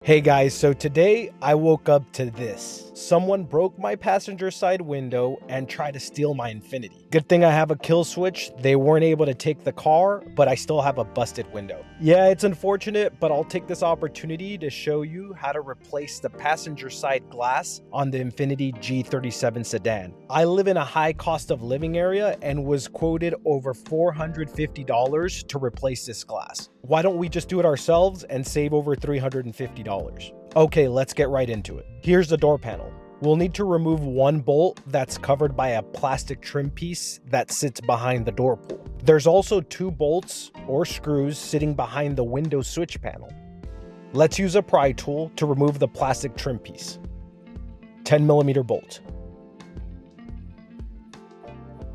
Hey guys, so today I woke up to this. Someone broke my passenger side window and tried to steal my Infiniti. Good thing I have a kill switch. They weren't able to take the car, but I still have a busted window. Yeah, it's unfortunate, but I'll take this opportunity to show you how to replace the passenger side glass on the Infiniti G37 Sedan. I live in a high cost of living area and was quoted over $450 to replace this glass. Why don't we just do it ourselves and save over $350? Okay, let's get right into it. Here's the door panel. We'll need to remove one bolt that's covered by a plastic trim piece that sits behind the door pull. There's also two bolts or screws sitting behind the window switch panel. Let's use a pry tool to remove the plastic trim piece. 10mm bolt.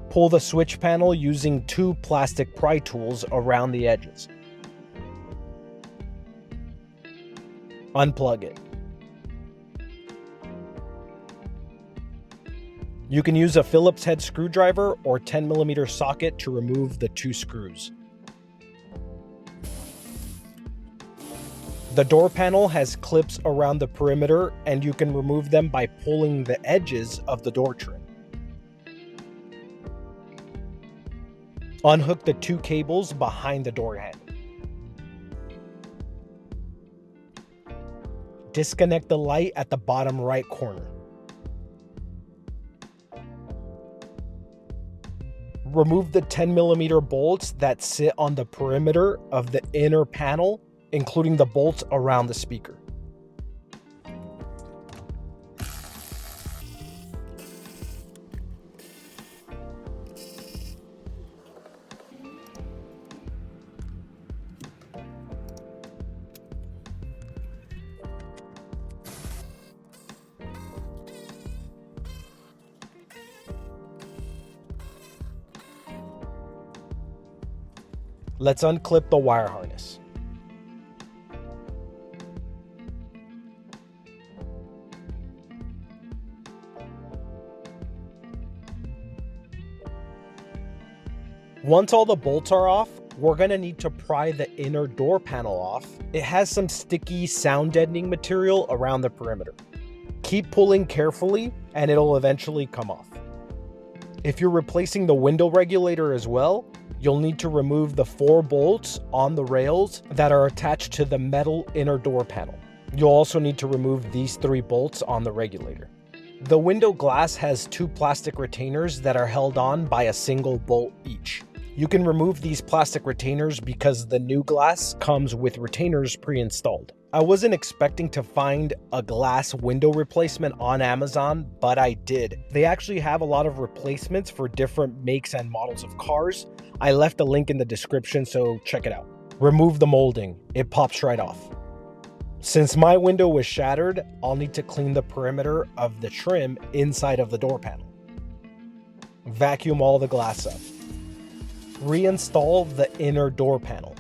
Pull the switch panel using two plastic pry tools around the edges. Unplug it. You can use a Phillips head screwdriver or 10mm socket to remove the two screws. The door panel has clips around the perimeter and you can remove them by pulling the edges of the door trim. Unhook the two cables behind the door handle. Disconnect the light at the bottom right corner. Remove the 10mm bolts that sit on the perimeter of the inner panel, including the bolts around the speaker. Let's unclip the wire harness. Once all the bolts are off, we're going to need to pry the inner door panel off. It has some sticky sound deadening material around the perimeter. Keep pulling carefully and it'll eventually come off. If you're replacing the window regulator as well, you'll need to remove the 4 bolts on the rails that are attached to the metal inner door panel. You'll also need to remove these 3 bolts on the regulator. The window glass has 2 plastic retainers that are held on by a single bolt each. You can remove these plastic retainers because the new glass comes with retainers pre-installed. I wasn't expecting to find a glass window replacement on Amazon, but I did. They actually have a lot of replacements for different makes and models of cars. I left a link in the description, so check it out. Remove the molding. It pops right off. Since my window was shattered, I'll need to clean the perimeter of the trim inside of the door panel. Vacuum all the glass up. Reinstall the inner door panel.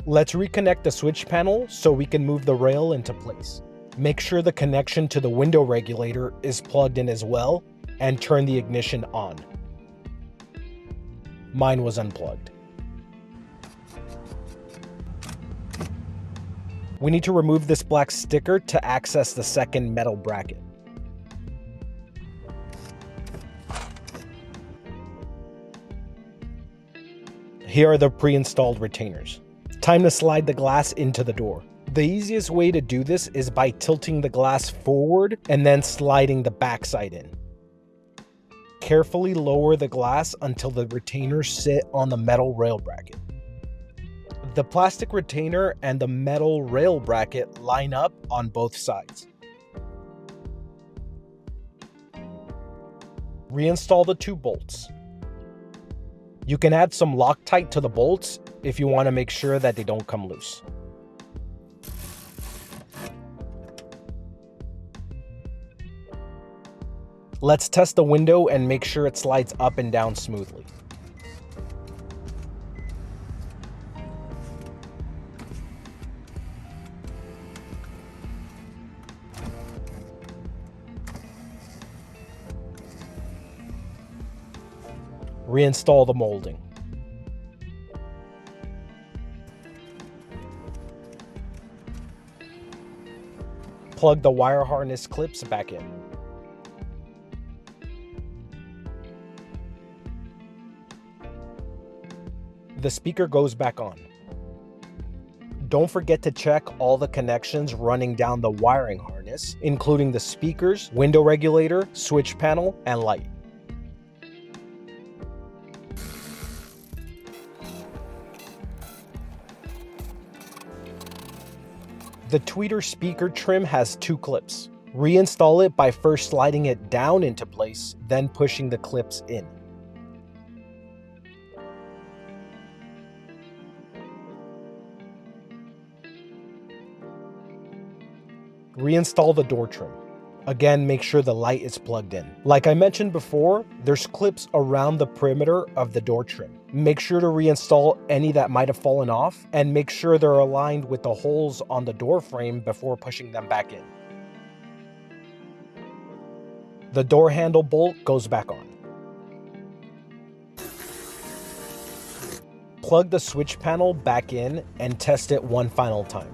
Let's reconnect the switch panel so we can move the rail into place. Make sure the connection to the window regulator is plugged in as well and turn the ignition on. Mine was unplugged. We need to remove this black sticker to access the second metal bracket. Here are the pre-installed retainers. Time to slide the glass into the door. The easiest way to do this is by tilting the glass forward and then sliding the backside in. Carefully lower the glass until the retainers sit on the metal rail bracket. The plastic retainer and the metal rail bracket line up on both sides. Reinstall the 2 bolts. You can add some Loctite to the bolts if you want to make sure that they don't come loose. Let's test the window and make sure it slides up and down smoothly. Reinstall the molding. Plug the wire harness clips back in. The speaker goes back on. Don't forget to check all the connections running down the wiring harness, including the speakers, window regulator, switch panel, and light. The tweeter speaker trim has 2 clips. Reinstall it by first sliding it down into place, then pushing the clips in. Reinstall the door trim. Again, make sure the light is plugged in. Like I mentioned before, there's clips around the perimeter of the door trim. Make sure to reinstall any that might have fallen off, and make sure they're aligned with the holes on the door frame before pushing them back in. The door handle bolt goes back on. Plug the switch panel back in and test it one final time.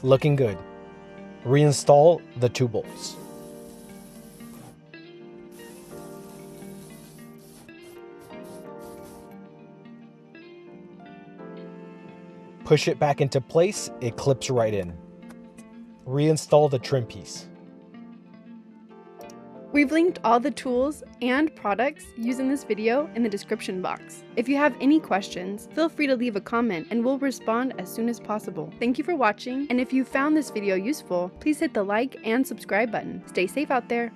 Looking good. Reinstall the 2 bolts. Push it back into place, it clips right in. Reinstall the trim piece. We've linked all the tools and products used in this video in the description box. If you have any questions, feel free to leave a comment and we'll respond as soon as possible. Thank you for watching, and if you found this video useful, please hit the like and subscribe button. Stay safe out there.